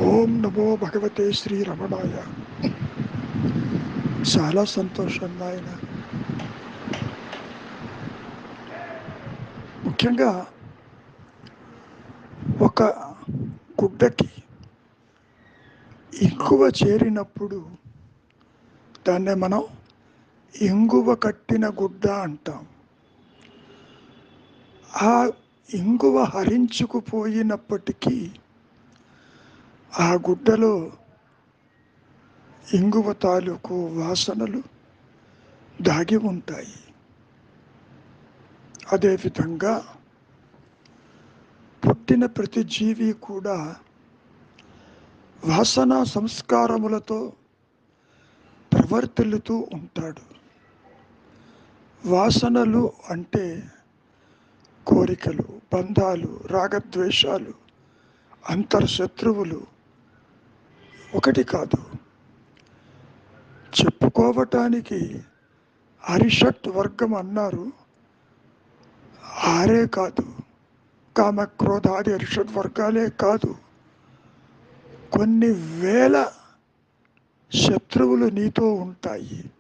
ఓం నమో భగవతే శ్రీ రమణాయ. చాలా సంతోషం నాయన. ముఖ్యంగా ఒక గుడ్డకి ఇంగువ చేరినప్పుడు దాన్నే మనం ఇంగువ కట్టిన గుడ్డ అంటాం. ఆ ఇంగువ హరించుకుపోయినప్పటికీ ఆ గుడ్డలో ఇంగువ తాలూకు వాసనలు దాగి ఉంటాయి. అదేవిధంగా పుట్టిన ప్రతి జీవి కూడా వాసన సంస్కారములతో ప్రవర్తిల్లుతూ ఉంటాడు. వాసనలు అంటే కోరికలు, బంధాలు, రాగద్వేషాలు, అంతర్శత్రువులు ఒకటి కాదు. చెప్పుకోవటానికి అరిషట్ వర్గం అన్నారు. ఆరే కాదు, కామ క్రోధాది అరిషట్ వర్గాలే కాదు, కొన్ని వేల శత్రువులు నీతో ఉంటాయి.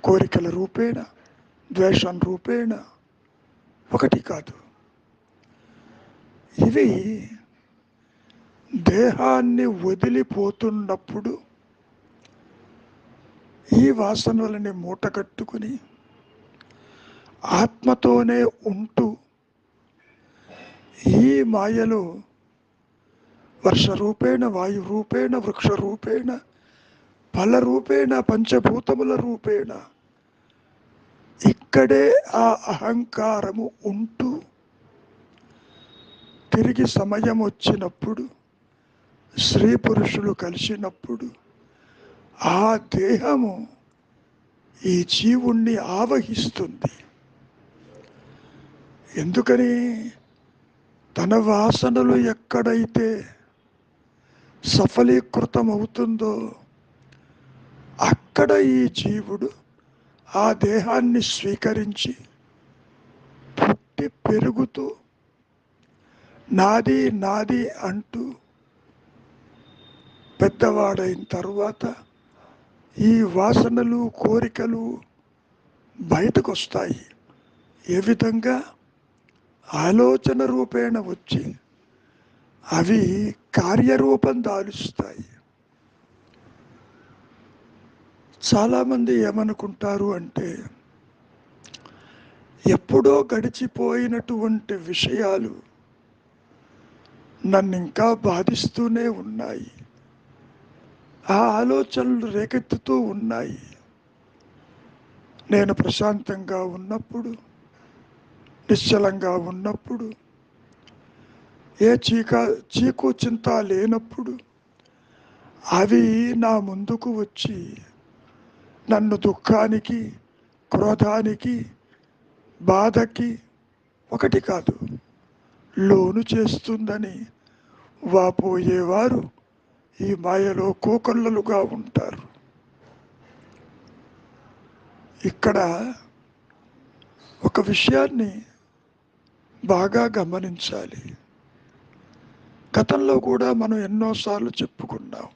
కోరికల రూపేణ, ద్వేషం రూపేణ ఒకటి కాదు. ఇవి దేహాన్ని వదిలిపోతున్నప్పుడు ఈ వాసనలని మూటగట్టుకుని ఆత్మతోనే ఉంటూ ఈ మాయలో వర్ష రూపేణ, వాయు రూపేణ, వృక్ష రూపేణ, ఫల రూపేణ, పంచభూతముల రూపేణ ఇక్కడే ఆ అహంకారము ఉంటూ తిరిగి సమయం వచ్చినప్పుడు, స్త్రీ పురుషులు కలిసినప్పుడు ఆ దేహము ఈ జీవుణ్ణి ఆవహిస్తుంది. ఎందుకని? తన వాసనలు ఎక్కడైతే సఫలీకృతం అవుతుందో అక్కడ ఈ జీవుడు ఆ దేహాన్ని స్వీకరించి పుట్టి పెరుగుతూ నాది నాది అంటూ పెద్దవాడైన తరువాత ఈ వాసనలు, కోరికలు బయటకు వస్తాయి. ఏ విధంగా? ఆలోచన రూపేణ వచ్చి అవి కార్యరూపం దాలుస్తాయి. చాలామంది ఏమనుకుంటారు అంటే, ఎప్పుడో గడిచిపోయినటువంటి విషయాలు నన్ను ఇంకా బాధిస్తూనే ఉన్నాయి, ఆ ఆలోచనలు రేకెత్తుతూ ఉన్నాయి. నేను ప్రశాంతంగా ఉన్నప్పుడు, నిశ్చలంగా ఉన్నప్పుడు, ఏ చీకు చింత లేనప్పుడు అవి నా ముందుకు వచ్చి నన్ను దుఃఖానికి, క్రోధానికి, బాధకి ఒకటి కాదు లోను చేస్తుందని వాపోయేవారు ఈ మాయలో కోకొల్లలుగా ఉంటారు. ఇక్కడ ఒక విషయాన్ని బాగా గమనించాలి. గతంలో కూడా మనం ఎన్నోసార్లు చెప్పుకున్నాం.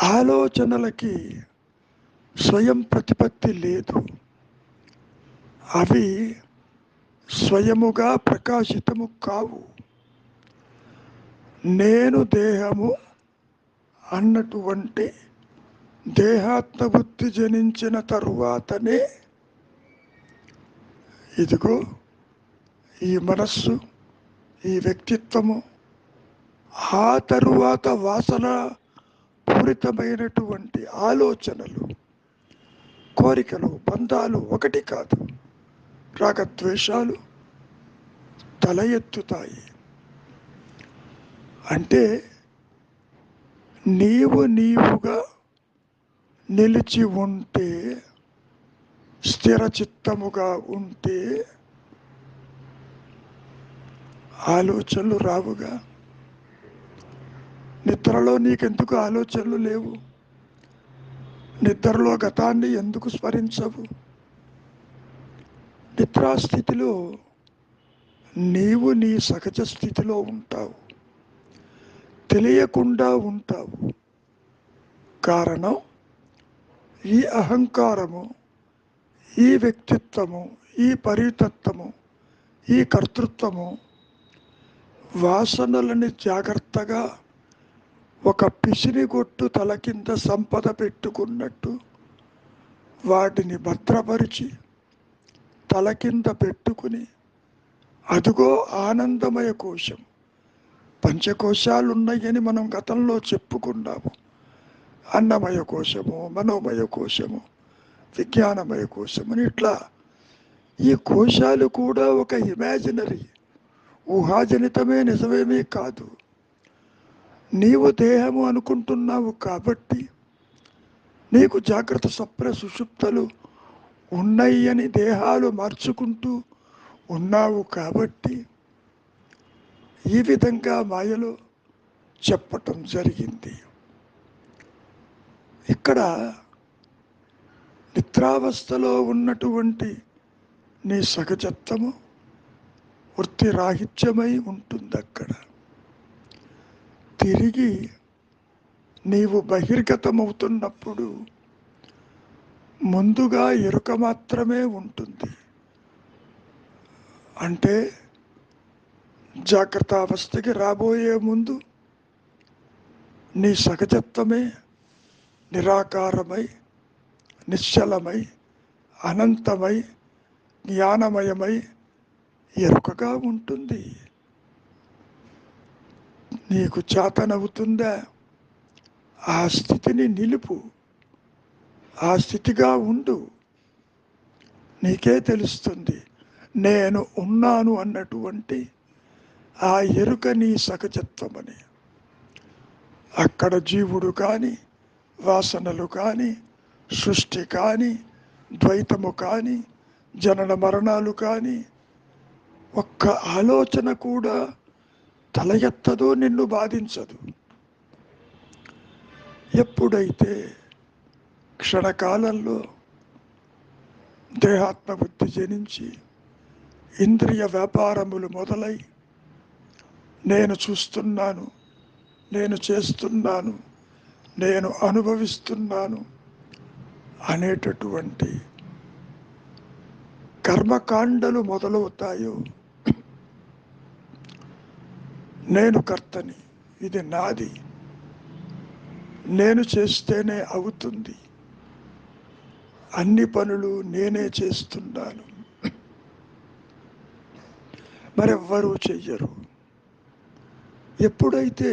ఆలోచనలకి స్వయం ప్రతిపత్తి లేదు. అవి స్వయముగా ప్రకాశితము కావు. నేను దేహము అన్నటువంటి దేహాత్మబుద్ధి జనించిన తరువాతనే ఇదిగో ఈ మనస్సు, ఈ వ్యక్తిత్వము, ఆ తరువాత వాసన పూరితమైనటువంటి ఆలోచనలు, కోరికలు, బంధాలు ఒకటి కాదు, రాగద్వేషాలు తల ఎత్తుతాయి. అంటే నీవుగా నిలిచి ఉంటే, స్థిర చిత్తముగా ఉంటే ఆలోచనలు రావుగా. నిద్రలో నీకెందుకు ఆలోచనలు లేవు? నిద్రలో గతాన్ని ఎందుకు స్మరించవు? నిద్రాస్థితిలో నీవు నీ సహజ స్థితిలో ఉంటావు. తెలియకుండా ఉంటావు. కారణం ఈ అహంకారము, ఈ వ్యక్తిత్వము, ఈ పరితత్వము, ఈ కర్తృత్వము వాసనలని జాగ్రత్తగా ఒక పిసినిగొట్టు తల కింద సంపద పెట్టుకున్నట్టు వాటిని భద్రపరిచి తల కింద పెట్టుకుని, అదుగో ఆనందమయ కోశం. పంచకోశాలు ఉన్నాయని మనం గతంలో చెప్పుకున్నాము. అన్నమయ కోశము, మనోమయ కోశము, విజ్ఞానమయ కోశం అని ఇట్లా ఈ కోశాలు కూడా ఒక ఇమాజినరీ, ఊహాజనితమే, నిజమేమీ కాదు. నీవు దేహము అనుకుంటున్నావు కాబట్టి, నీకు జాగ్రత్త స్వప్న సుషుప్తలు ఉన్నాయి అని దేహాలు మార్చుకుంటూ ఉన్నావు కాబట్టి ఈ విధంగా మాయలో చెప్పటం జరిగింది. ఇక్కడ నిద్రావస్థలో ఉన్నటువంటి నీ సహజత్వము వృత్తి రాహిత్యమై ఉంటుంది. అక్కడ తిరిగి నీవు బహిర్గతమవుతున్నప్పుడు ముందుగా ఎరుక మాత్రమే ఉంటుంది. అంటే జాగ్రత్త అవస్థకి రాబోయే ముందు నీ సహజత్వమే నిరాకారమై, నిశ్చలమై, అనంతమై, జ్ఞానమయమై ఎరుకగా ఉంటుంది. నీకు చేతనవుతుందా? ఆ స్థితిని నిలుపు, ఆ స్థితిగా ఉండు. నీకే తెలుస్తుంది నేను ఉన్నాను అన్నటువంటి ఆ ఎరుక నీ సహజత్వమని. అక్కడ జీవుడు కానీ, వాసనలు కానీ, సృష్టి కానీ, ద్వైతము కానీ, జనన మరణాలు కానీ ఒక్క ఆలోచన కూడా తల ఎత్తదో, నిన్ను బాధించదు. ఎప్పుడైతే క్షణకాలంలో దేహాత్మబుద్ధి జనించి ఇంద్రియ వ్యాపారములు మొదలై నేను చూస్తున్నాను, నేను చేస్తున్నాను, నేను అనుభవిస్తున్నాను అనేటటువంటి కర్మకాండలు మొదలవుతాయో, నేను కర్తని, ఇది నాది, నేను చేస్తేనే అవుతుంది, అన్ని పనులు నేనే చేస్తున్నాను, మరెవ్వరూ చెయ్యరు. ఎప్పుడైతే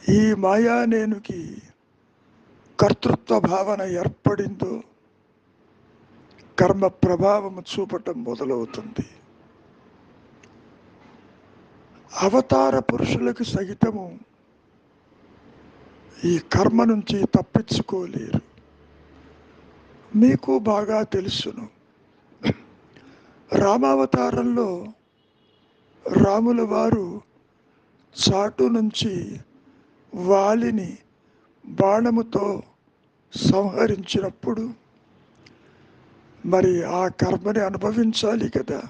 ఈ మాయా నేనుకి కర్తృత్వ భావన ఏర్పడిందో కర్మ ప్రభావం చూపటం మొదలవుతుంది. అవతార పురుషులకు సహితము ఈ కర్మ నుంచి తప్పించుకోలేరు. మీకు బాగా తెలుసును, రామావతారంలో రాముల వారు చాటు నుంచి వాలిని బాణముతో సంహరించినప్పుడు మరి ఆ కర్మని అనుభవించాలి కదా.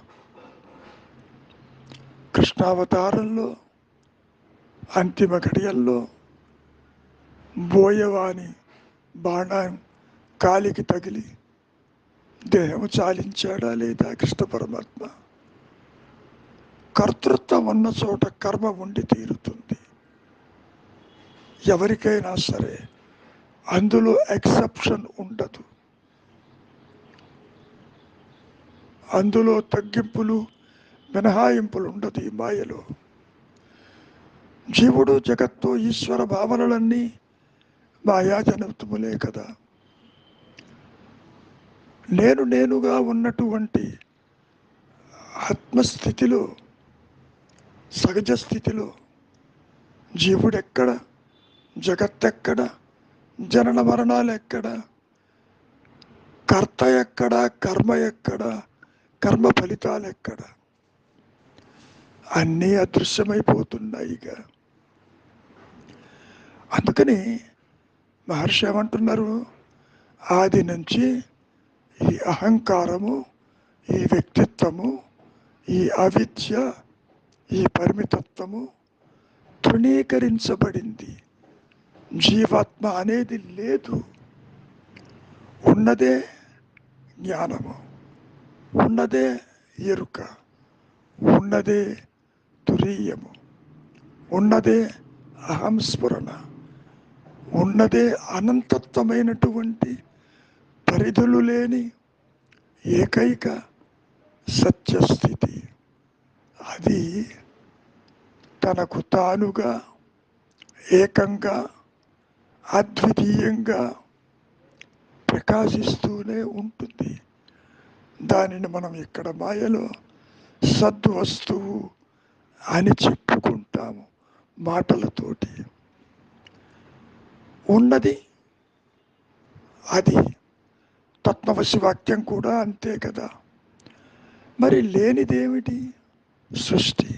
కృష్ణావతారంలో అంతిమ ఘడియల్లో బోయవాని బాణం కాలికి తగిలి దేహము చాలించాడా లేదా కృష్ణ పరమాత్మ? కర్తృత్వం ఉన్న చోట కర్మ ఉండి తీరుతుంది. ఎవరికైనా సరే అందులో ఎక్సెప్షన్ ఉండదు. అందులో తగ్గింపులు, మినహాయింపులు ఉండదు. ఈ మాయలో జీవుడు, జగత్తు, ఈశ్వర భావనలన్నీ మాయాజనితములే కదా. నేనుగా ఉన్నటువంటి ఆత్మస్థితిలో, సహజ స్థితిలో జీవుడెక్కడ, జగత్తెక్కడ, జనన మరణాలు ఎక్కడ, కర్త ఎక్కడ, కర్మ ఎక్కడ, కర్మ ఫలితాలు ఎక్కడ, అన్నీ అదృశ్యమైపోతున్నాయిగా. అందుకని మహర్షి ఏమంటున్నారు, ఆది నుంచి ఈ అహంకారము, ఈ వ్యక్తిత్వము, ఈ అవిద్య, ఈ పరిమితత్వము తృణీకరించబడింది. జీవాత్మ అనేది లేదు. ఉన్నదే జ్ఞానము, ఉన్నదే ఎరుక, ఉన్నదే తురీయము, ఉన్నదే అహంస్ఫురణ, ఉన్నదే అనంతత్వమైనటువంటి పరిధులు లేని ఏకైక సత్యస్థితి. అది తనకు తానుగా ఏకంగా అద్వితీయంగా ప్రకాశిస్తూనే ఉంటుంది. దానిని మనం ఇక్కడ మాయలో సద్వస్తువు అని చెప్పుకుంటాము మాటలతోటి. ఉన్నది అది. తత్వవశి వాక్యం కూడా అంతే కదా. మరి లేనిదేమిటి? సృష్టి.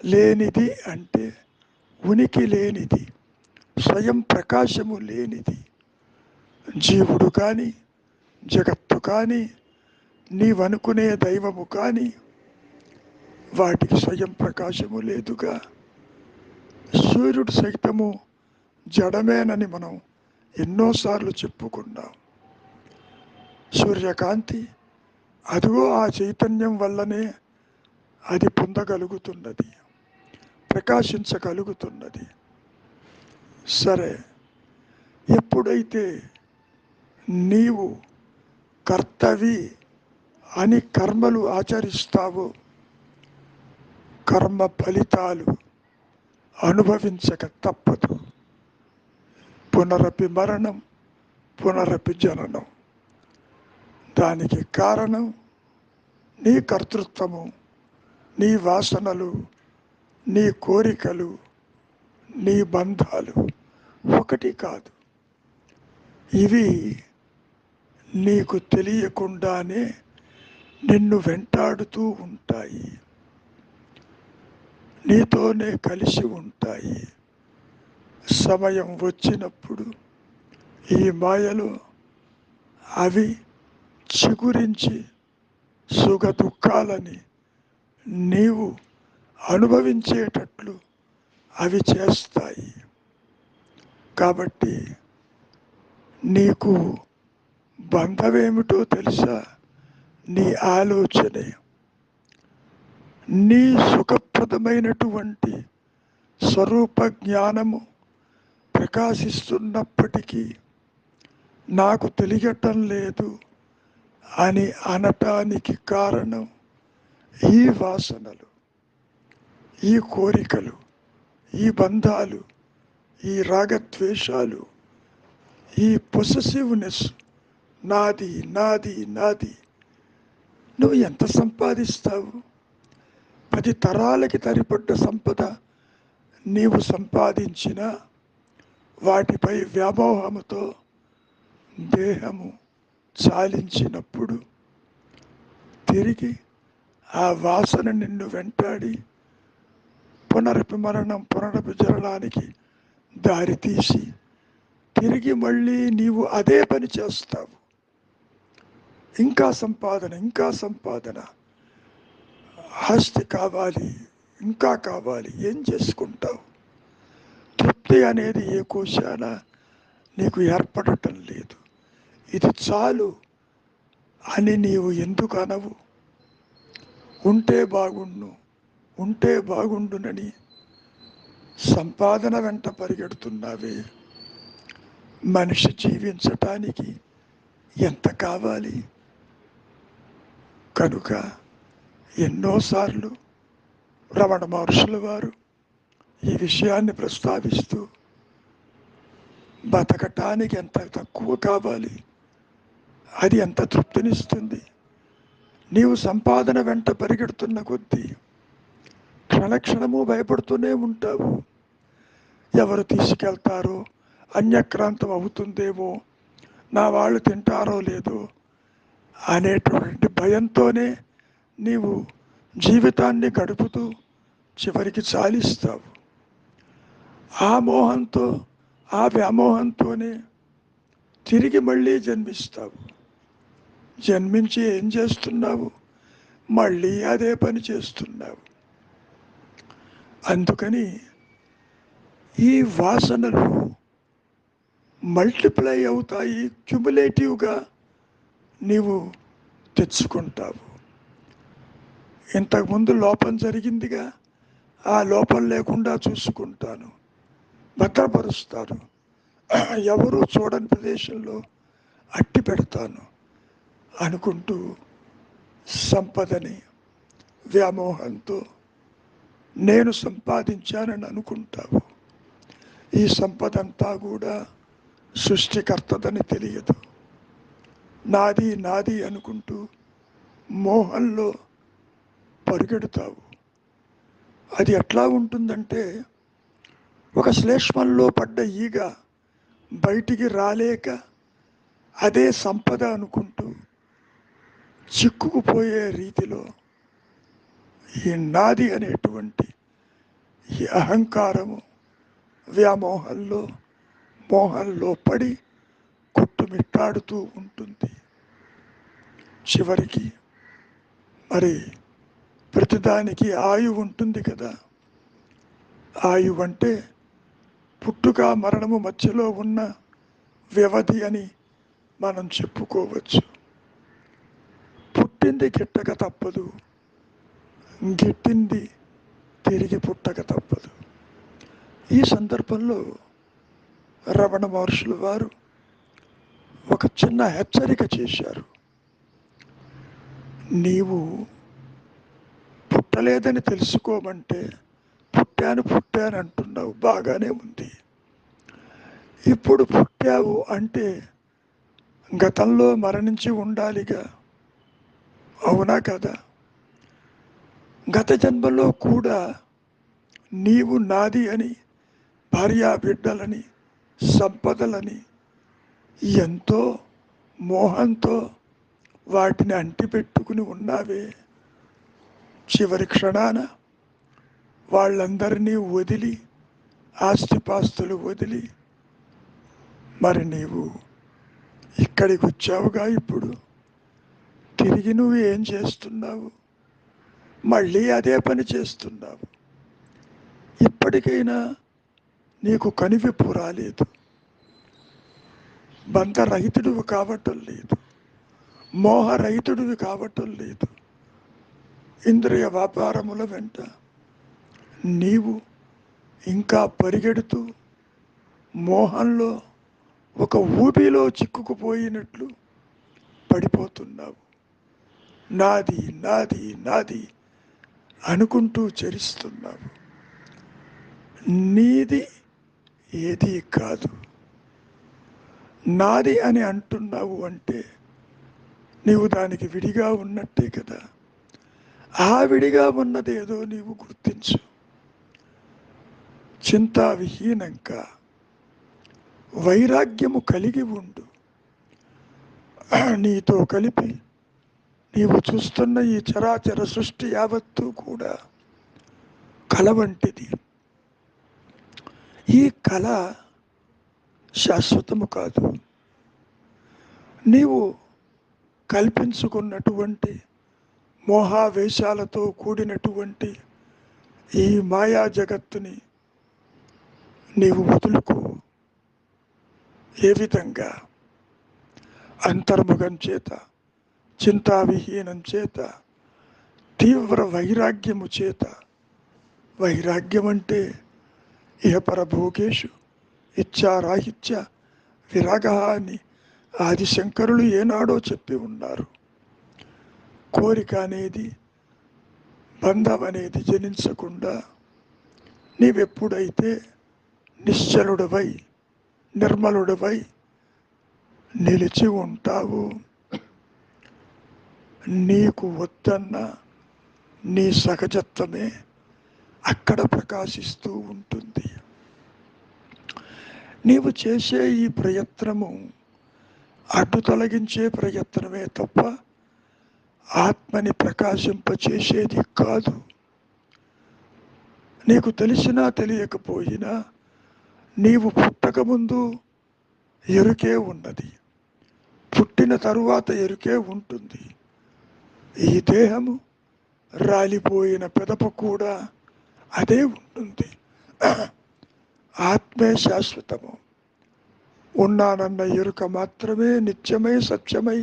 లేనిది అంటే ఉనికి లేనిది, స్వయం ప్రకాశము లేనిది. జీవుడు కానీ, జగత్తు కానీ, నీవనుకునే దైవము కానీ వాటికి స్వయం ప్రకాశము లేదుగా. సూర్యుడు సైతము జడమేనని మనం ఎన్నోసార్లు చెప్పుకున్నాం. సూర్యకాంతి అదిగో ఆ చైతన్యం వల్లనే అది పొందగలుగుతున్నది, ప్రకాశించగలుగుతున్నది. సరే, ఎప్పుడైతే నీవు కర్తవి అని కర్మలు ఆచరిస్తావో కర్మ ఫలితాలు అనుభవించక తప్పదు. పునరపి మరణం, పునరపి జననం. దానికి కారణం నీ కర్తృత్వము, నీ వాసనలు, నీ కోరికలు, నీ బంధాలు. ఒకటి కాదు, ఇవి నీకు తెలియకుండానే నిన్ను వెంటాడుతూ ఉంటాయి, నీతోనే కలిసి ఉంటాయి. సమయం వచ్చినప్పుడు ఈ మాయలో అవి చిగురించి సుఖ దుఃఖాలని నీవు అనుభవించేటట్లు అవి చేస్తాయి. కాబట్టి నీకు బంధమేమిటో తెలుసా? నీ ఆలోచనే. నీ సుఖప్రదమైనటువంటి స్వరూప జ్ఞానము ప్రకాశిస్తున్నప్పటికీ నాకు తెలియటం లేదు అని అనటానికి కారణం ఈ వాసనలు, ఈ కోరికలు, ఈ బంధాలు, ఈ రాగద్వేషాలు, ఈ పొసెసివ్నెస్. నాది నాది నాది. నువ్వు ఎంత సంపాదిస్తావు? 10 తరాలకి తరిపడ్డ సంపద నీవు సంపాదించిన వాటిపై వ్యామోహముతో దేహము చాలించినప్పుడు తిరిగి ఆ వాసన నిన్ను వెంటాడి పునరపి మరణం, పునరపి జననానికి దారితీసి తిరిగి మళ్ళీ నీవు అదే పని చేస్తావు. ఇంకా సంపాదన, ఇంకా సంపాదన, ఆస్తి కావాలి, ఇంకా కావాలి. ఏం చేసుకుంటావు? తృప్తి అనేది ఏ కోశాన నీకు ఏర్పడటం లేదు. ఇది చాలు అని నీవు ఎందుకు అనవు? ఉంటే బాగుండు, ఉంటే బాగుండునని సంపాదన వెంట పరిగెడుతున్నావే. మనిషి జీవించటానికి ఎంత కావాలి? కనుక ఎన్నోసార్లు రమణ మహర్షుల వారు ఈ విషయాన్ని ప్రస్తావిస్తూ బతకటానికి ఎంత తక్కువ కావాలి, అది ఎంత తృప్తినిస్తుంది. నీవు సంపాదన వెంట పరిగెడుతున్న కొద్దీ క్షణక్షణము భయపడుతూనే ఉంటావు. ఎవరు తీసుకెళ్తారో, అన్యక్రాంతం అవుతుందేమో, నా వాళ్ళు తింటారో లేదో అనేటువంటి భయంతోనే నీవు జీవితాన్ని గడుపుతూ చివరికి చాలిస్తావు. ఆ మోహంతో, ఆ వ్యామోహంతోనే తిరిగి మళ్ళీ జన్మిస్తావు. జన్మించి ఏం చేస్తున్నావు? మళ్ళీ అదే పని చేస్తున్నావు. అందుకని ఈ వాసనలు మల్టిప్లై అవుతాయి, క్యుములేటివ్గా నీవు తెచ్చుకుంటావు. ఇంతకుముందు లోపం జరిగిందిగా, ఆ లోపం లేకుండా చూసుకుంటాను, భద్రపరుస్తాను, ఎవరూ చూడని ప్రదేశంలో అట్టి పెడతాను అనుకుంటూ సంపదని వ్యామోహంతో నేను సంపాదించానని అనుకుంటావు. ఈ సంపద అంతా కూడా సృష్టికర్తదని తెలియదు. నాది నాది అనుకుంటూ మోహంలో పరిగెడతావు. అది ఎట్లా ఉంటుందంటే, ఒక శ్లేష్మంలో పడ్డ ఈగ బయటికి రాలేక అదే సంపద అనుకుంటూ చిక్కుకుపోయే రీతిలో ఈ నాది అనేటువంటి ఈ అహంకారము మోహంలో పడి కొట్టుమిట్టాడుతూ ఉంటుంది. చివరికి మరి ప్రతిదానికి ఆయువు ఉంటుంది కదా. ఆయువు అంటే పుట్టుక మరణము మధ్యలో ఉన్న వ్యవధి అని మనం చెప్పుకోవచ్చు. పుట్టింది గిట్టక తప్పదు, గిట్టింది తిరిగి పుట్టక తప్పదు. ఈ సందర్భంలో రమణ మహర్షుల వారు ఒక చిన్న హెచ్చరిక చేశారు. నీవు పుట్టలేదని తెలుసుకోమంటే పుట్టాను అంటున్నావు, బాగానే ఉంది. ఇప్పుడు పుట్టావు అంటే గతంలో మరణించి ఉండాలిగా, అవునా కదా? గత జన్మలో కూడా నీవు నాది అని, భార్యా బిడ్డలని, సంపదలని ఎంతో మోహంతో వాటిని అంటిపెట్టుకుని ఉన్నావే. చివరి క్షణాన వాళ్ళందరినీ వదిలి, ఆస్తిపాస్తులు వదిలి మరి నీవు ఇక్కడికి వచ్చావుగా. ఇప్పుడు తిరిగి నువ్వు ఏం చేస్తున్నావు? మళ్ళీ అదే పని చేస్తున్నావు. ఇప్పటికైనా నీకు కనివిప్పు రాలేదు, బంధరహితుడివి కావటం లేదు, మోహరహితుడివి కావటం లేదు. ఇంద్రియ వ్యాపారముల వెంట నీవు ఇంకా పరిగెడుతూ మోహంలో ఒక ఊబిలో చిక్కుకుపోయినట్లు పడిపోతున్నావు. నాది నాది నాది అనుకుంటూ చరిస్తున్నావు. నీది ఏది కాదు. నాది అని అంటున్నావు అంటే నీవు దానికి విడిగా ఉన్నట్టే కదా. ఆ విడిగా ఉన్నదేదో నీవు గుర్తించు. చింతావిహీనంగా వైరాగ్యము కలిగి ఉండు. నీతో కలిపి నీవు చూస్తున్న ఈ చరాచర సృష్టి యావత్తూ కూడా కళ వంటిది. ఈ కళ శాశ్వతము కాదు. నీవు కల్పించుకున్నటువంటి మోహావేశాలతో కూడినటువంటి ఈ మాయా జగత్తుని నీవు వదులుకో. ఏ విధంగా? అంతర్ముఖం చేత, చింతావిహీనం చేత, తీవ్ర వైరాగ్యము చేత. వైరాగ్యం అంటే ఇహపరభోగేషు ఇచ్చారాహిత్య విరాగ అని ఆదిశంకరులు ఏనాడో చెప్పి ఉన్నారు. కోరిక అనేది, బంధం అనేది జనించకుండా నీవెప్పుడైతే నిశ్చలుడవై, నిర్మలుడవై నిలిచి ఉంటావు, నీకు వద్దన్న నీ సహజత్వమే అక్కడ ప్రకాశిస్తూ ఉంటుంది. నీవు చేసే ఈ ప్రయత్నము అడ్డు తొలగించే ప్రయత్నమే తప్ప ఆత్మని ప్రకాశింపచేసేది కాదు. నీకు తెలిసినా తెలియకపోయినా నీవు పుట్టకముందు ఎరుకే ఉన్నది, పుట్టిన తరువాత ఎరుకే ఉంటుంది. ఈ దేహము రాలిపోయిన పెదప కూడా అదే ఉంటుంది. ఆత్మే శాశ్వతము. ఉన్నానన్న ఎరుక మాత్రమే నిత్యమై, సత్యమై,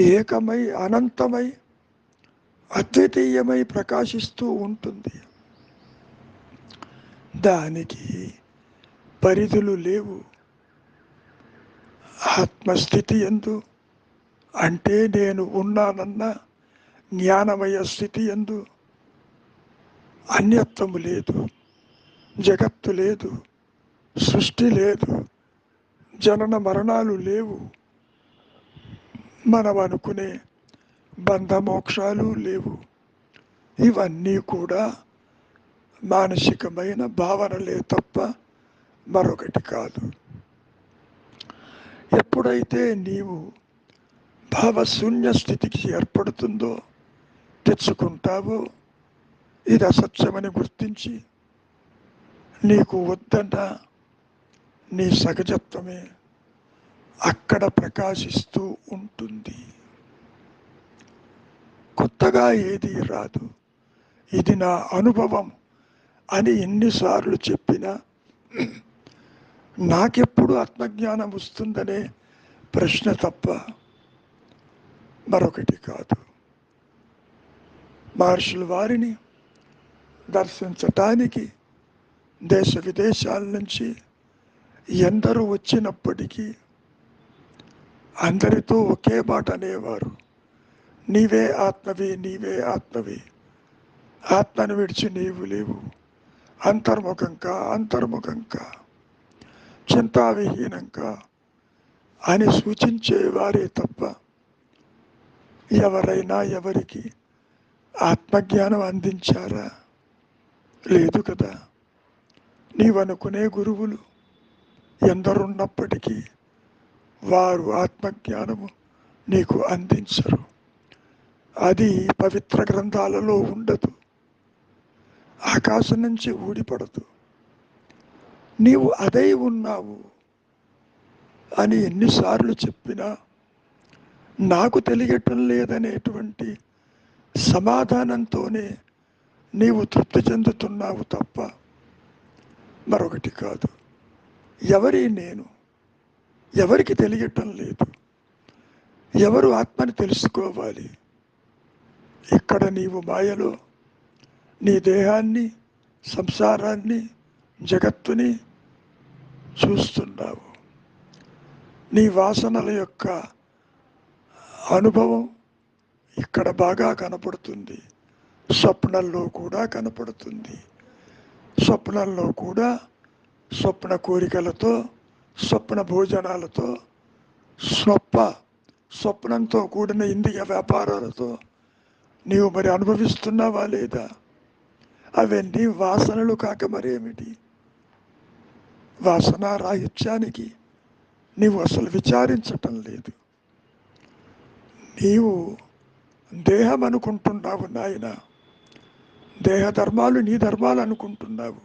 ఏకమై, అనంతమై, అద్వితీయమై ప్రకాశిస్తూ ఉంటుంది. దానికి పరిధులు లేవు. ఆత్మస్థితి యందు, అంటే నేను ఉన్నానన్న జ్ఞానమయ స్థితి యందు అన్యత్వము లేదు, జగత్తు లేదు, సృష్టి లేదు, జనన మరణాలు లేవు, మనం అనుకునే బంధమోక్షాలు లేవు. ఇవన్నీ కూడా మానసికమైన భావనలే తప్ప మరొకటి కాదు. ఎప్పుడైతే నీవు భావశూన్య స్థితికి ఏర్పడుతుందో, తెచ్చుకుంటావో, ఇది అసత్యమని గుర్తించి నీకు వద్దన్న నీ సహజత్వమే అక్కడ ప్రకాశిస్తూ ఉంటుంది. కొత్తగా ఏది రాదు. ఇది నా అనుభవం అని ఎన్నిసార్లు చెప్పినా నాకెప్పుడు ఆత్మజ్ఞానం వస్తుందనే ప్రశ్న తప్ప మరొకటి కాదు. మహర్షుల వారిని దర్శించటానికి దేశ విదేశాల నుంచి ఎందరూ వచ్చినప్పటికీ అందరితో ఒకే మాట అనేవారు, నీవే ఆత్మవి, నీవే ఆత్మవి, ఆత్మను విడిచి నీవు లేవు, అంతర్ముఖంగా అంతర్ముఖంగా, చింతావిహీనంగా అని సూచించేవారే తప్ప ఎవరైనా ఎవరికి ఆత్మజ్ఞానం అందించారా? లేదు కదా. నీవనుకునే గురువులు ఎందరున్నప్పటికీ వారు ఆత్మజ్ఞానము నీకు అందించరు. అది పవిత్ర గ్రంథాలలో ఉండదు, ఆకాశం నుంచి ఊడిపడదు. నీవు అదై ఉన్నావు అని ఎన్నిసార్లు చెప్పినా నాకు తెలియటం లేదనేటువంటి సమాధానంతోనే నీవు తృప్తి చెందుతున్నావు తప్ప మరొకటి కాదు. ఎవరి నేను? ఎవరికి తెలియటం లేదు. ఎవరు ఆత్మని తెలుసుకోవాలి? ఇక్కడ నీవు మాయలో నీ దేహాన్ని, సంసారాన్ని, జగత్తుని చూస్తున్నావు. నీ వాసనల యొక్క అనుభవం ఇక్కడ బాగా కనపడుతుంది, స్వప్నంలో కూడా కనపడుతుంది. స్వప్నంలో కూడా స్వప్న కోరికలతో, స్వప్న భోజనాలతో, స్వప్నంతో కూడిన ఇంద్రియ వ్యాపారాలతో నీవు మరి అనుభవిస్తున్నావా లేదా? అవన్నీ వాసనలు కాక మరేమిటి? వాసన రాహిత్యానికి నీవు అసలు విచారించటం లేదు. నీవు దేహం అనుకుంటున్నావు నాయన, దేహ ధర్మాలు నీ ధర్మాలు అనుకుంటున్నావు,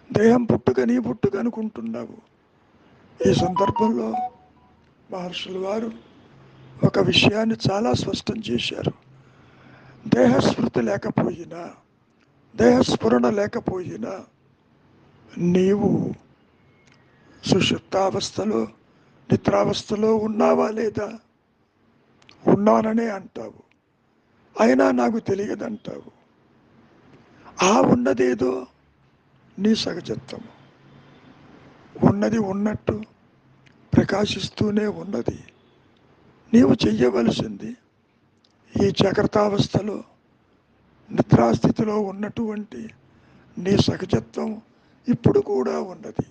దేహం పుట్టుక నీ పుట్టుక అనుకుంటున్నావు. ఈ సందర్భంలో మహర్షుల వారు ఒక విషయాన్ని చాలా స్పష్టం చేశారు. దేహస్మృతి లేకపోయినా, దేహస్ఫురణ లేకపోయినా నీవు సుషుప్తావస్థలో, నిద్రావస్థలో ఉన్నావా లేదా? ఉన్నాననే అంటావు, అయినా నాకు తెలియదంటావు. ఆ ఉన్నదేదో నీ సహజత్వము. ఉన్నది ఉన్నట్టు ప్రకాశిస్తూనే ఉన్నది. నీవు చెయ్యవలసింది ఈ జాగ్రత్తావస్థలో, నిద్రాస్థితిలో ఉన్నటువంటి నీ సహజత్వం ఇప్పుడు కూడా ఉన్నది.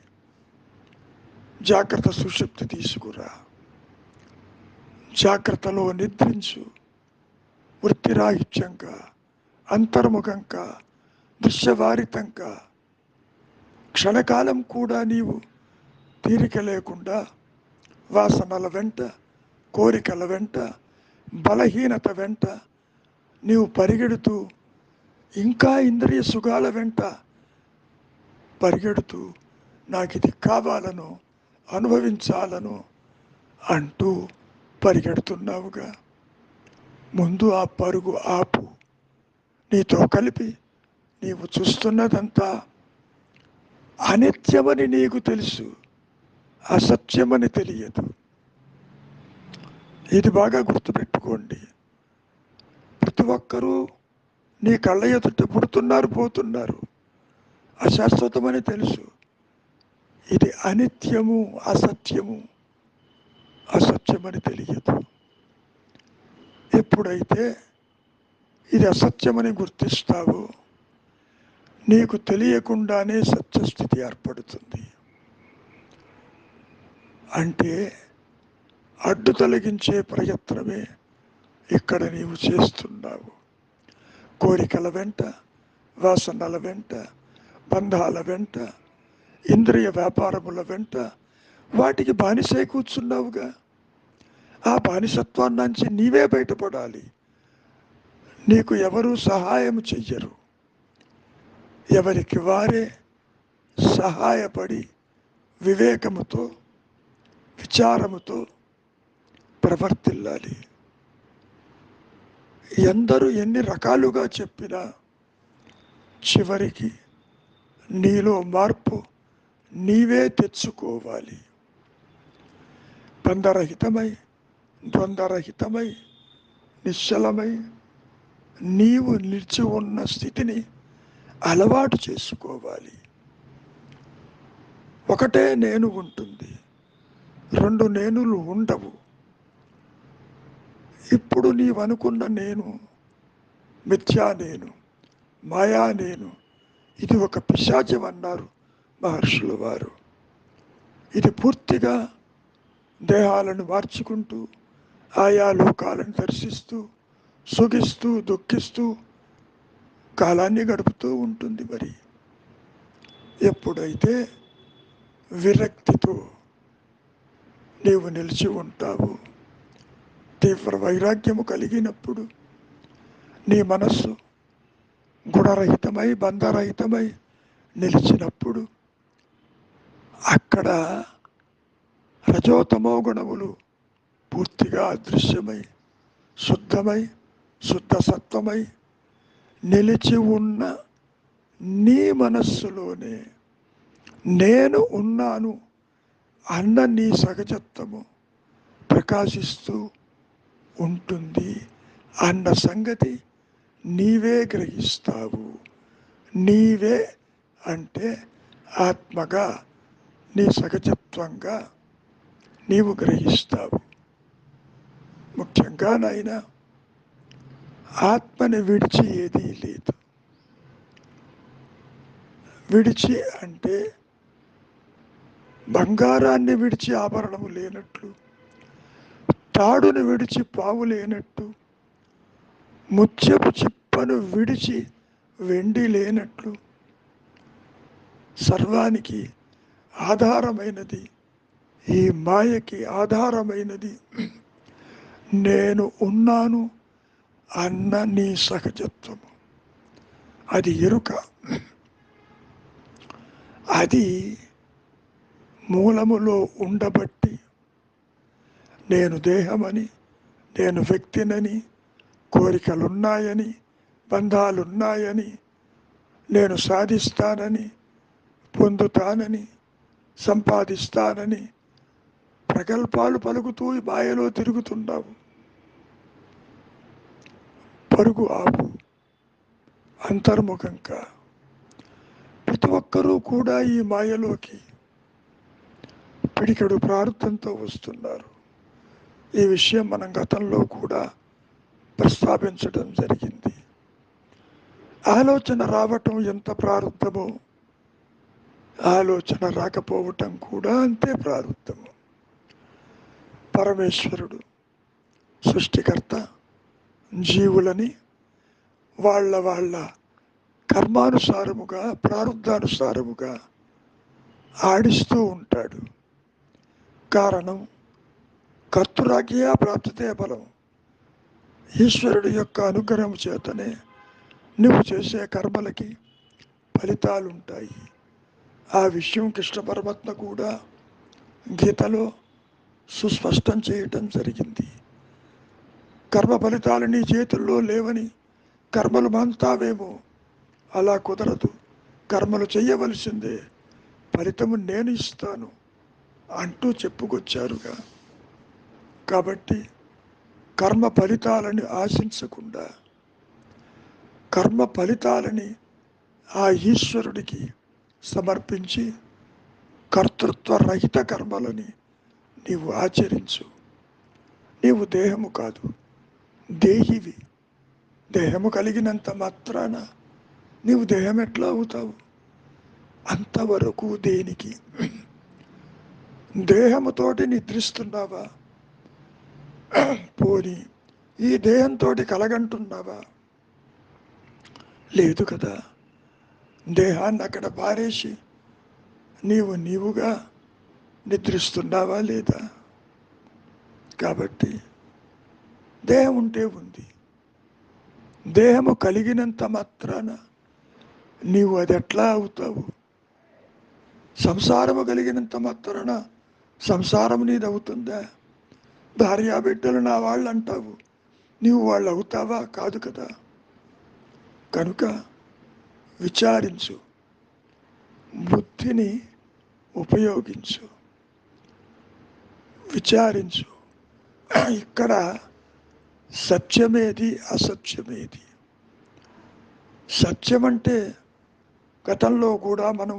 జాగ్రత్త సుషుప్తి తీసుకురా, జాగ్రత్తలో నిద్రించు. వృత్తిరాహిత్యంగా, అంతర్ముఖంగా, దృశ్యవారితంగా క్షణకాలం కూడా నీవు తీరిక లేకుండా వాసనల వెంట, కోరికల వెంట, బలహీనత వెంట నీవు పరిగెడుతూ, ఇంకా ఇంద్రియ సుఖాల వెంట పరిగెడుతూ నాకు ఇది కావాలను, అనుభవించాలను అంటూ పరిగెడుతున్నావుగా. ముందు ఆ పరుగు ఆపు. నీతో కలిపి నీవు చూస్తున్నదంతా అనిత్యమని నీకు తెలుసు, అసత్యమని తెలియదు. ఇది బాగా గుర్తుపెట్టుకోండి. ప్రతి ఒక్కరూ నీ కళ్ళ ఎదుట పుడుతున్నారు, పోతున్నారు. అశాశ్వతమని తెలుసు. ఇది అనిత్యము, అసత్యము, అసత్యమని తెలియదు. ఎప్పుడైతే ఇది అసత్యమని గుర్తిస్తావో నీకు తెలియకుండానే సత్యస్థితి ఏర్పడుతుంది. అంటే అడ్డు తొలగించే ప్రయత్నమే ఇక్కడ నీవు చేస్తున్నావు. కోరికల వెంట, వాసనల వెంట, బంధాల వెంట, ఇంద్రియ వ్యాపారముల వెంట వాటికి బానిసై కూర్చున్నావుగా. ఆ బానిసత్వాన్నించి నీవే బయటపడాలి. నీకు ఎవరూ సహాయం చెయ్యరు. ఎవరికి వారే సహాయపడి వివేకముతో, విచారముతో ప్రవర్తిల్లాలి. ఎందరూ ఎన్ని రకాలుగా చెప్పినా చివరికి నీలో మార్పు నీవే తెచ్చుకోవాలి. బంధరహితమై, ద్వంద్వరహితమై, నిశ్చలమై నీవు నిలిచి ఉన్న స్థితిని అలవాటు చేసుకోవాలి. ఒకటే నేను ఉంటుంది, రెండు నేనులు ఉండవు. ఇప్పుడు నీవనుకున్న నేను మిథ్యా నేను, మాయా నేను, ఇది ఒక పిశాచం అన్నారు మహర్షుల వారు. ఇది పూర్తిగా దేహాలను మార్చుకుంటూ ఆయా లోకాలను దర్శిస్తూ సుఖిస్తూ దుఃఖిస్తూ కాలాన్ని గడుపుతూ ఉంటుంది. మరి ఎప్పుడైతే విరక్తితో నీవు నిలిచి ఉంటావు, తీవ్ర వైరాగ్యము కలిగినప్పుడు నీ మనస్సు గుణరహితమై బంధరహితమై నిలిచినప్పుడు అక్కడ రజోతమో గుణములు పూర్తిగా అదృశ్యమై శుద్ధమై శుద్ధ సత్వమై నిలిచి ఉన్న నీ మనస్సులోనే నేను ఉన్నాను అన్న నీ సహజత్వము ప్రకాశిస్తూ ఉంటుంది అన్న సంగతి నీవే గ్రహిస్తావు. నీవే అంటే ఆత్మగా, నీ సహజత్వంగా నీవు గ్రహిస్తావు. ముఖ్యంగా నాయన, ఆత్మని విడిచి ఏదీ లేదు. విడిచి అంటే బంగారాన్ని విడిచి ఆభరణము లేనట్లు, తాడును విడిచి పావు లేనట్టు, ముత్యపు చిప్పను విడిచి వెండి లేనట్లు, సర్వానికి ఆధారమైనది, ఈ మాయకి ఆధారమైనది నేను ఉన్నాను అన్న నీ సహజత్వము. అది ఎరుక. అది మూలములో ఉండబట్టి నేను దేహమని, నేను వ్యక్తినని, కోరికలున్నాయని, బంధాలున్నాయని, నేను సాధిస్తానని, పొందుతానని, సంపాదిస్తానని ప్రగల్భాలు పలుకుతూ మాయలో తిరుగుతున్నావు. పరుగు ఆపు, అంతర్ముఖంగా. ప్రతి ఒక్కరూ కూడా ఈ మాయలోకి పిడికెడు ప్రార్థనతో వస్తున్నారు. ఈ విషయం మనం గతంలో కూడా ప్రస్తావించడం జరిగింది. ఆలోచన రావటం ఎంత ప్రారంభమో, ఆలోచన రాకపోవటం కూడా అంతే ప్రారంభము. పరమేశ్వరుడు సృష్టికర్త జీవులని వాళ్ళ కర్మానుసారముగా, ప్రారంధానుసారముగా ఆడిస్తూ ఉంటాడు. కారణం కర్తురాజ్ఞయా ప్రాప్తితే బలం. ఈశ్వరుడి యొక్క అనుగ్రహం చేతనే నువ్వు చేసే కర్మలకి ఫలితాలుంటాయి. ఆ విషయం కృష్ణ పరమాత్మ కూడా గీతలో సుస్పష్టం చేయటం జరిగింది. కర్మ ఫలితాలు నీ చేతుల్లో లేవని కర్మలు మాంతావేమో, అలా కుదరదు. కర్మలు చెయ్యవలసిందే. ఫలితము నేను ఇస్తాను అంటూ చెప్పుకొచ్చారుగా. కాబట్టి కర్మ ఫలితాలని ఆశించకుండా కర్మ ఫలితాలని ఆ ఈశ్వరుడికి సమర్పించి కర్తృత్వ రహిత కర్మలని నీవు ఆచరించు. నీవు దేహము కాదు, దేహివి. దేహము కలిగినంత మాత్రాన నీవు దేహం ఎట్లా అవుతావు? అంతవరకు దేనికి? దేహముతోటి నిద్రిస్తున్నావా? పోని ఈ దేహంతో కలగంటున్నావా? లేదు కదా. దేహాన్ని అక్కడ పారేసి నీవుగా నిద్రిస్తున్నావా లేదా? కాబట్టి దేహం ఉంటే ఉంది. దేహము కలిగినంత మాత్రాన నీవు అది ఎట్లా అవుతావు? సంసారము కలిగినంత మాత్రాన సంసారం నీది అవుతుందా? భార్యాబిడ్డలు నా వాళ్ళు అంటావు, నీవు వాళ్ళు అవుతావా? కాదు కదా. కనుక విచారించు, బుద్ధిని ఉపయోగించు, విచారించు. ఇక్కడ సత్యమేది, అసత్యమేది? సత్యం అంటే గతంలో కూడా మనం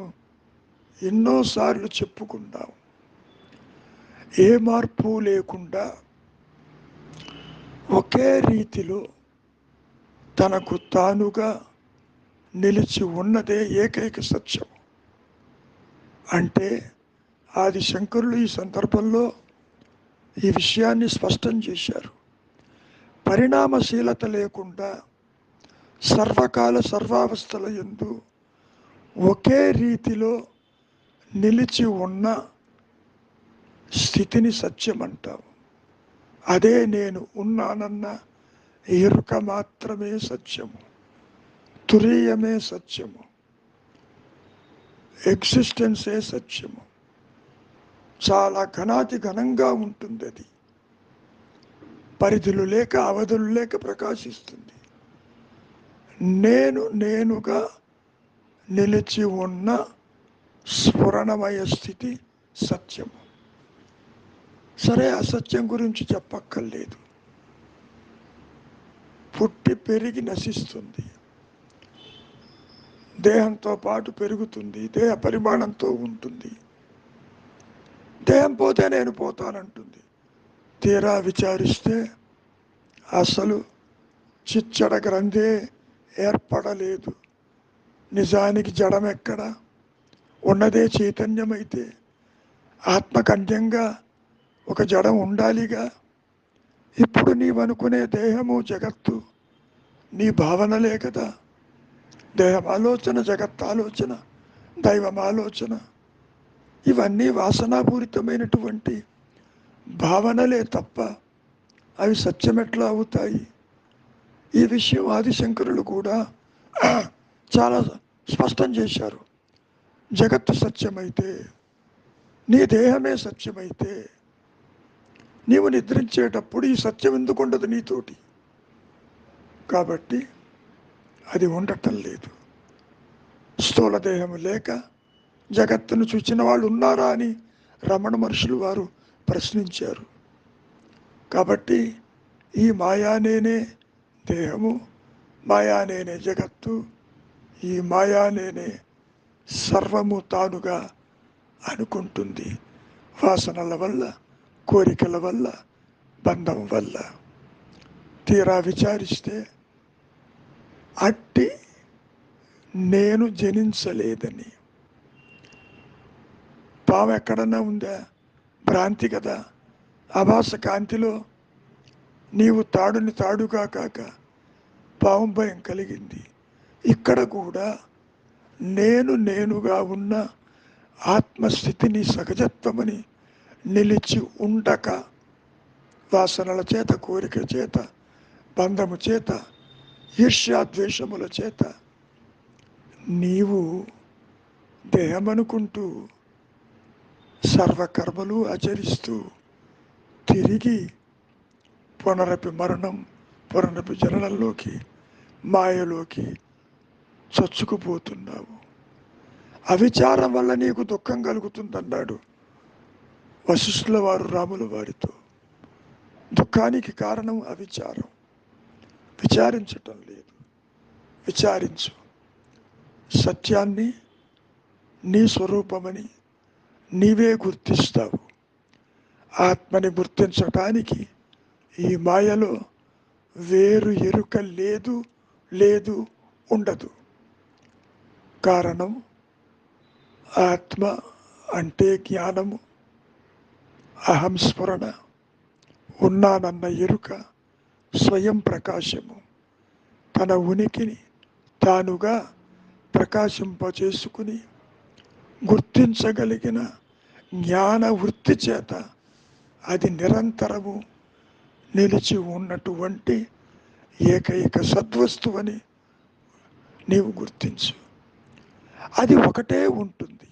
ఎన్నోసార్లు చెప్పుకున్నాం. ఏ మార్పు లేకుండా ఒకే రీతిలో తనకు తానుగా నిలిచి ఉన్నదే ఏకైక సత్యం. అంటే ఆది శంకరులు ఈ సందర్భంలో ఈ విషయాన్ని స్పష్టం చేశారు. పరిణామశీలత లేకుండా సర్వకాల సర్వావస్థల యందు ఒకే రీతిలో నిలిచి ఉన్న స్థితిని సత్యం అంటాము. అదే నేను ఉన్నానన్న ఎరుక మాత్రమే సత్యము, తురీయమే సత్యము, ఎగ్జిస్టెన్సే సత్యము. చాలా ఘనాతి ఘనంగా ఉంటుంది. అది పరిధులు లేక అవధులు లేక ప్రకాశిస్తుంది. నేనుగా నిలిచి ఉన్న స్ఫురణమయ స్థితి సత్యము. సరే, అసత్యం గురించి చెప్పక్కర్లేదు. పుట్టి పెరిగి నశిస్తుంది, దేహంతో పాటు పెరుగుతుంది, దేహ పరిమాణంతో ఉంటుంది. దేహం పోతే నేను పోతానంటుంది. తీరా విచారిస్తే అసలు చిచ్చడ గ్రంథే ఏర్పడలేదు. నిజానికి జడం ఎక్కడ? ఉన్నదే చైతన్యమైతే ఆత్మకన్యంగా ఒక జడం ఉండాలిగా. ఇప్పుడు నీవనుకునే దేహము జగత్తు నీ భావనలే కదా. దేహం ఆలోచన, జగత్ ఆలోచన, దైవం ఆలోచన, ఇవన్నీ వాసనాపూరితమైనటువంటి భావనలే తప్ప అవి సత్యం ఎట్లా అవుతాయి? ఈ విషయం ఆదిశంకరులు కూడా చాలా స్పష్టం చేశారు. జగత్తు సత్యమైతే, నీ దేహమే సత్యమైతే, నీవు నిద్రించేటప్పుడు ఈ సత్యం ఎందుకు ఉండదు నీతోటి? కాబట్టి అది ఉండటం లేదు. స్థూల దేహము లేక జగత్తును చూచిన వాళ్ళు ఉన్నారా అని రమణ మహర్షులు వారు ప్రశ్నించారు. కాబట్టి ఈ మాయానేనే దేహము, మాయానేనే జగత్తు, ఈ మాయానేనే సర్వము తానుగా అనుకుంటుంది. వాసనల వల్ల, కోరికల వల్ల, బంధం వల్ల. తీరా విచారిస్తే అట్టి నేను జనించలేదని. పాము ఎక్కడన్నా ఉందా? భ్రాంతి కదా. ఆభాస కాంతిలో నీవు తాడుని తాడుగా కాక పాము భయం కలిగింది. ఇక్కడ కూడా నేనుగా ఉన్న ఆత్మస్థితిని సహజత్వమని నిలిచి ఉండక వాసనల చేత, కోరిక చేత, బంధము చేత, ఈర్ష్యాద్వేషముల చేత నీవు దేహమనుకుంటూ సర్వకర్మలు ఆచరిస్తూ తిరిగి పునరపి మరణం, పునరపి జననంలోకి, మాయలోకి చొచ్చుకుపోతున్నావు. అవిచారం వల్ల నీకు దుఃఖం కలుగుతుందన్నాడు వశిష్ఠుల వారు రాముల వారితో. దుఃఖానికి కారణం అవిచారం. విచారించటం లేదు. విచారించు. సత్యాన్ని నీ స్వరూపమని నీవే గుర్తిస్తావు. ఆత్మని గుర్తించటానికి ఈ మాయలో వేరు ఎరుక లేదు, లేదు, ఉండదు. కారణం ఆత్మ అంటే జ్ఞానము, అహంస్ఫురణ, ఉన్నానన్న ఎరుక, స్వయం ప్రకాశము, తన ఉనికిని తానుగా ప్రకాశింపచేసుకుని గుర్తించగలిగిన జ్ఞాన వృత్తి చేత అది నిరంతరము నిలిచి ఉన్నటువంటి ఏకైక సద్వస్తువని నీవు గుర్తించు. అది ఒకటే ఉంటుంది.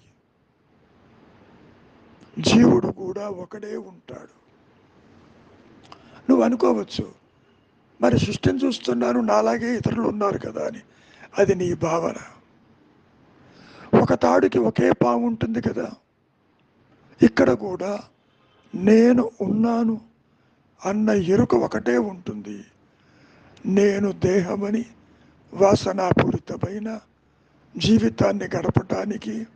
జీవుడు కూడా ఒకడే ఉంటాడు. నువ్వు అనుకోవచ్చు, మరి సృష్టిని చూస్తున్నాను నాలాగే ఇతరులు ఉన్నారు కదా అని. అది నీ భావన. ఒక తాడుకి ఒకే పాము ఉంటుంది కదా. ఇక్కడ కూడా నేను ఉన్నాను అన్న ఎరుక ఒకటే ఉంటుంది. నేను దేహమని వాసనాపూరితమైన జీవితాన్ని గడపటానికి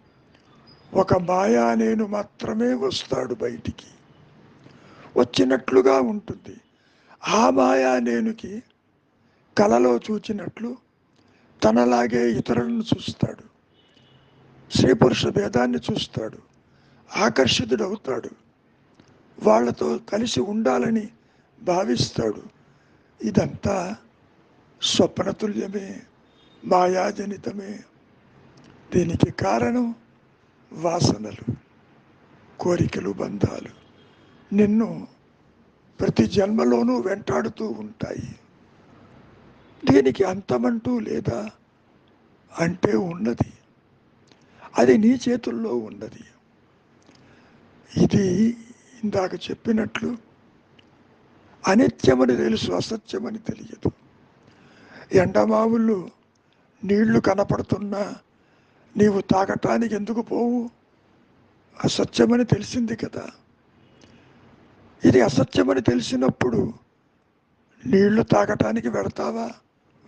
ఒక మాయా నేను మాత్రమే వస్తాడు బయటికి. వచ్చినట్లుగా ఉంటుంది. ఆ మాయా నేనుకి కలలో చూచినట్లు తనలాగే ఇతరులను చూస్తాడు. స్త్రీ పురుష భేదాన్ని చూస్తాడు. ఆకర్షితుడవుతాడు. వాళ్ళతో కలిసి ఉండాలని భావిస్తాడు. ఇదంతా స్వప్నతుల్యమే, మాయాజనితమే. దీనికి కారణం వాసనలు, కోరికలు, బంధాలు నిన్ను ప్రతి జన్మలోనూ వెంటాడుతూ ఉంటాయి. దీనికి అంతమంటూ లేదా అంటే ఉన్నది. అది నీ చేతుల్లో ఉన్నది. ఇది ఇందాక చెప్పినట్లు అనిత్యమని తెలుసు, అసత్యమని తెలియదు. ఎండమావుళ్ళు నీళ్లు కనపడుతున్నా నీవు తాగటానికి ఎందుకు పోవు? అసత్యమని తెలిసింది కదా. ఇది అసత్యమని తెలిసినప్పుడు నీళ్లు తాగటానికి వెళతావా?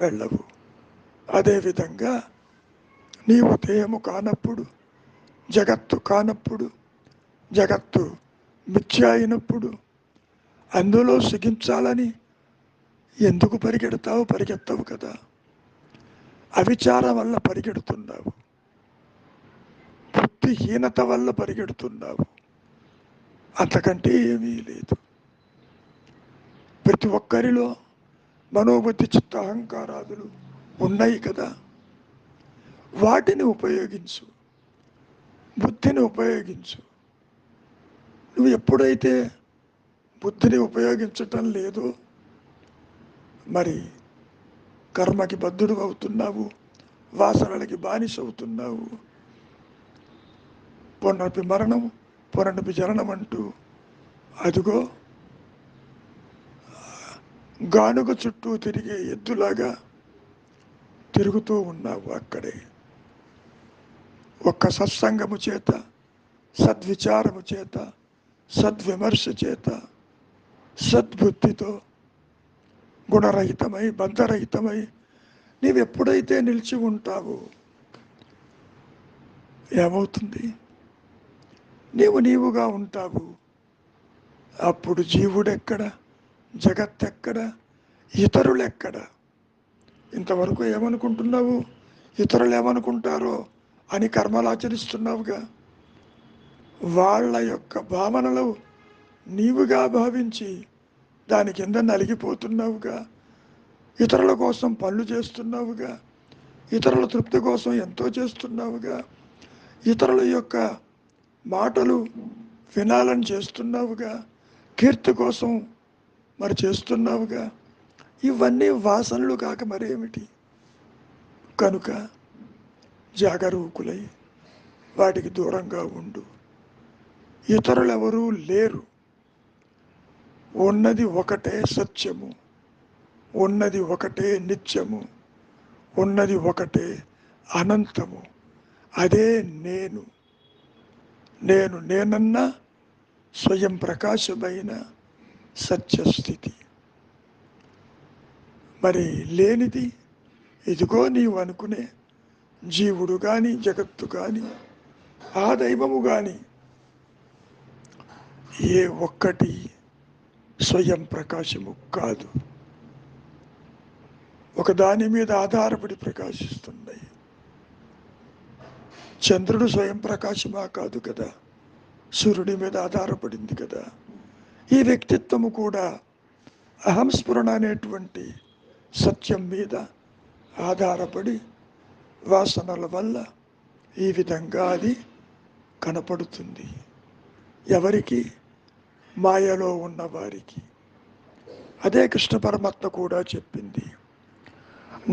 వెళ్ళవు. అదేవిధంగా నీవు దేహము కానప్పుడు, జగత్తు కానప్పుడు, జగత్తు మిథ్య అయినప్పుడు అందులో సుఖించాలని ఎందుకు పరిగెడతావు? పరిగెత్తవు కదా. అవిచారం వల్ల పరిగెడుతున్నావు. బుద్ధిహీనత వల్ల పరిగెడుతున్నావు. అంతకంటే ఏమీ లేదు. ప్రతి ఒక్కరిలో మనోబుద్ధి చిత్త అహంకారాదులు ఉన్నాయి కదా. వాటిని ఉపయోగించు. బుద్ధిని ఉపయోగించు. నువ్వు ఎప్పుడైతే బుద్ధిని ఉపయోగించటం లేదో మరి కర్మకి బద్ధుడు అవుతున్నావు, వాసనలకి బానిస అవుతున్నావు. పునరపి మరణం, పునరపి జననం అంటూ అదిగో గానుగ చుట్టూ తిరిగే ఎద్దులాగా తిరుగుతూ ఉన్నావు అక్కడే. ఒక్క సత్సంగము చేత, సద్విచారము చేత, సద్విమర్శ చేత, సద్బుద్ధితో గుణరహితమై, బంధరహితమై నీవెప్పుడైతే నిలిచి ఉంటావో ఏమవుతుంది? నీవుగా ఉంటావు. అప్పుడు జీవుడెక్కడ, జగత్తెక్కడ, ఇతరులెక్కడ? ఇంతవరకు ఏమనుకుంటున్నావు? ఇతరులు ఏమనుకుంటారో అని కర్మలు ఆచరిస్తున్నావుగా. వాళ్ళ యొక్క భావనలు నీవుగా భావించి దాని కింద నలిగిపోతున్నావుగా. ఇతరుల కోసం పనులు చేస్తున్నావుగా. ఇతరుల తృప్తి కోసం ఎంతో చేస్తున్నావుగా. ఇతరుల యొక్క మాటలు వినాలని చేస్తున్నావుగా. కీర్తి కోసం మరి చేస్తున్నావుగా. ఇవన్నీ వాసనలు కాక మరేమిటి? కనుక జాగరూకులై వాటికి దూరంగా ఉండు. ఇతరులెవరూ లేరు. ఉన్నది ఒకటే సత్యము, ఉన్నది ఒకటే నిత్యము, ఉన్నది ఒకటే అనంతము. అదే నేను. నేనన్నా స్వయం ప్రకాశమైన సత్యస్థితి. మరి లేనిది ఇదిగో నీవు అనుకునే జీవుడు కానీ, జగత్తు కానీ, ఆ దైవము కానీ ఏ ఒక్కటి స్వయం ప్రకాశము కాదు. ఒకదాని మీద ఆధారపడి ప్రకాశిస్తున్నాయి. చంద్రుడు స్వయం ప్రకాశమా కాదు కదా, సూర్యుడి మీద ఆధారపడింది కదా. ఈ వ్యక్తిత్వము కూడా అహంస్ఫురణ అనేటువంటి సత్యం మీద ఆధారపడి వాసనల వల్ల ఈ విధంగా అది కనపడుతుంది. ఎవరికి? మాయలో ఉన్నవారికి. అదే కృష్ణ పరమాత్మ కూడా చెప్పింది,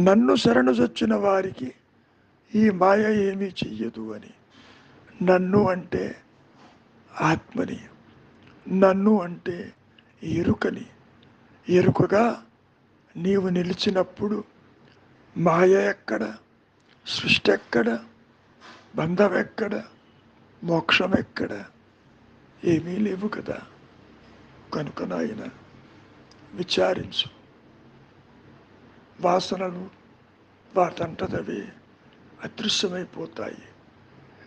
నన్ను శరణుజొచ్చిన వారికి ఈ మాయ ఏమీ చెయ్యదు అని. నన్ను అంటే ఆత్మని, నన్ను అంటే ఎరుకని. ఎరుకగా నీవు నిలిచినప్పుడు మాయ ఎక్కడ, సృష్టి ఎక్కడ, బంధం ఎక్కడ, మోక్షం ఎక్కడ? ఏమీ లేవు కదా. కనుక నాయన విచారించు. వాసనలు వాటంటదవి అదృశ్యమైపోతాయి.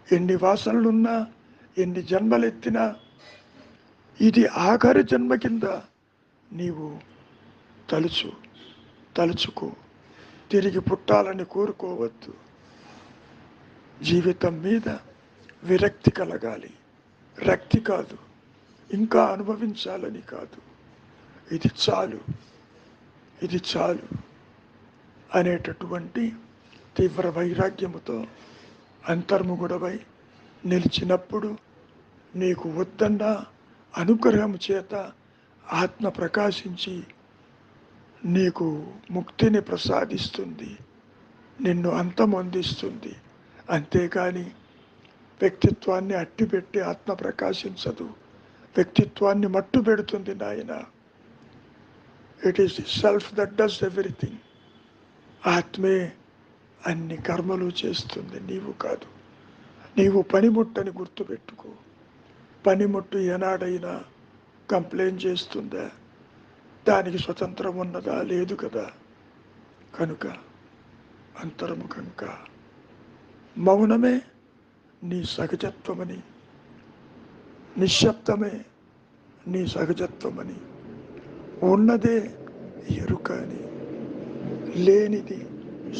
ఎన్ని వాసనలున్నా, ఎన్ని జన్మలెత్తినా ఇది ఆఖరి జన్మ కింద నీవు తలుచుకో. తిరిగి పుట్టాలని కోరుకోవద్దు. జీవితం మీద విరక్తి కలగాలి. రక్తి కాదు, ఇంకా అనుభవించాలని కాదు. ఇది చాలు అనేటటువంటి తీవ్ర వైరాగ్యముతో అంతర్ముగుడవై నిలిచినప్పుడు నీకు వద్దన్న అనుగ్రహం చేత ఆత్మ ప్రకాశించి నీకు ముక్తిని ప్రసాదిస్తుంది, నిన్ను అంతమొందిస్తుంది. అంతేకాని వ్యక్తిత్వాన్ని అట్టిపెట్టి ఆత్మ ప్రకాశించదు. వ్యక్తిత్వాన్ని మట్టు పెడుతుంది నాయన. It is the self that does everything. ఆత్మే అన్ని కర్మలు చేస్తుంది, నీవు కాదు. నీవు పనిముట్టని గుర్తుపెట్టుకో. పనిముట్టు ఏనాడైనా కంప్లైంట్ చేస్తుందా? దానికి స్వతంత్రం ఉన్నదా? లేదు కదా. కనుక అంతర్ముఖంగా మౌనమే నీ సహజత్వమని, నిశ్శబ్దమే నీ సహజత్వమని, ఉన్నదే ఎరుక అని, లేనిది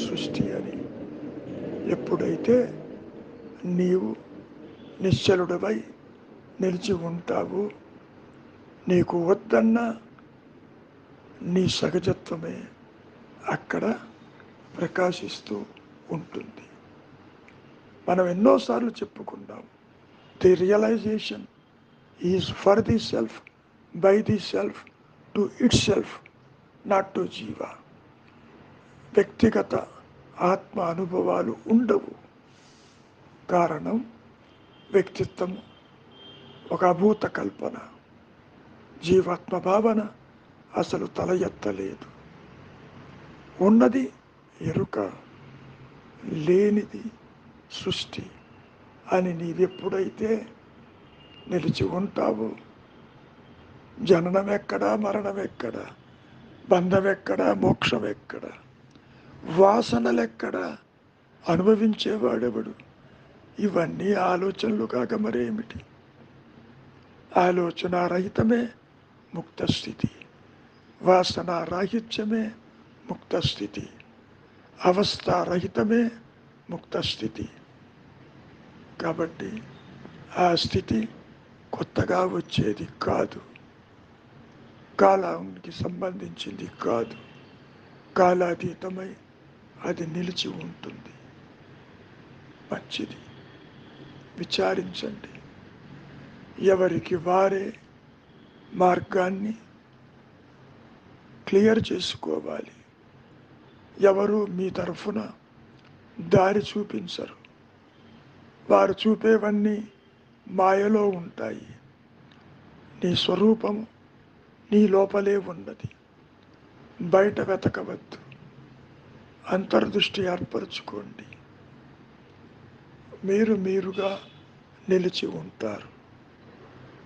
సృష్టి అని ఎప్పుడైతే నీవు నిశ్చలుడవై నిలిచి ఉంటావు, నీకు వద్దన్న నీ సహజత్వమే అక్కడ ప్రకాశిస్తూ ఉంటుంది. మనం ఎన్నోసార్లు చెప్పుకున్నాం, the realisation is for the self, by the self, to itself, not to jiva. వ్యక్తిగత ఆత్మ అనుభవాలు ఉండవు. కారణం, వ్యక్తిత్వం ఒక అభూత కల్పన. జీవాత్మ భావన అసలు తల ఎత్తలేదు. ఉన్నది ఎరుక, లేనిది సృష్టి అని నీవెప్పుడైతే నిలిచి ఉంటావో, జననం ఎక్కడా, మరణం ఎక్కడా, బంధం ఎక్కడా, మోక్షం ఎక్కడా, వాసనలెక్కడా, అనుభవించేవాడెవడు? ఇవన్నీ ఆలోచనలు కాక మరేమిటి? ఆలోచనారహితమే ముక్తస్థితి, వాసనారాహిత్యమే ముక్తస్థితి, అవస్థారహితమే ముక్తస్థితి. కాబట్టి ఆ స్థితి కొత్తగా వచ్చేది కాదు, కాలానికి సంబంధించింది కాదు. కాలాతీతమై అది నిలిచి ఉంటుంది. మంచిది, విచారించండి. ఎవరికి వారే మార్గాన్ని క్లియర్ చేసుకోవాలి. ఎవరు మీ తరఫున దారి చూపించరు. వారు చూపేవన్నీ మాయలో ఉంటాయి. నీ స్వరూపము నీ లోపలే ఉన్నది, బయట వెతకవద్దు. అంతర్దృష్టి ఏర్పరచుకోండి. మీరు మీరుగా నిలిచి ఉంటారు.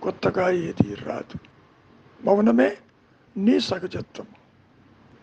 కొత్తగా ఏది రాదు. మౌనమే నీ సహజత్వం.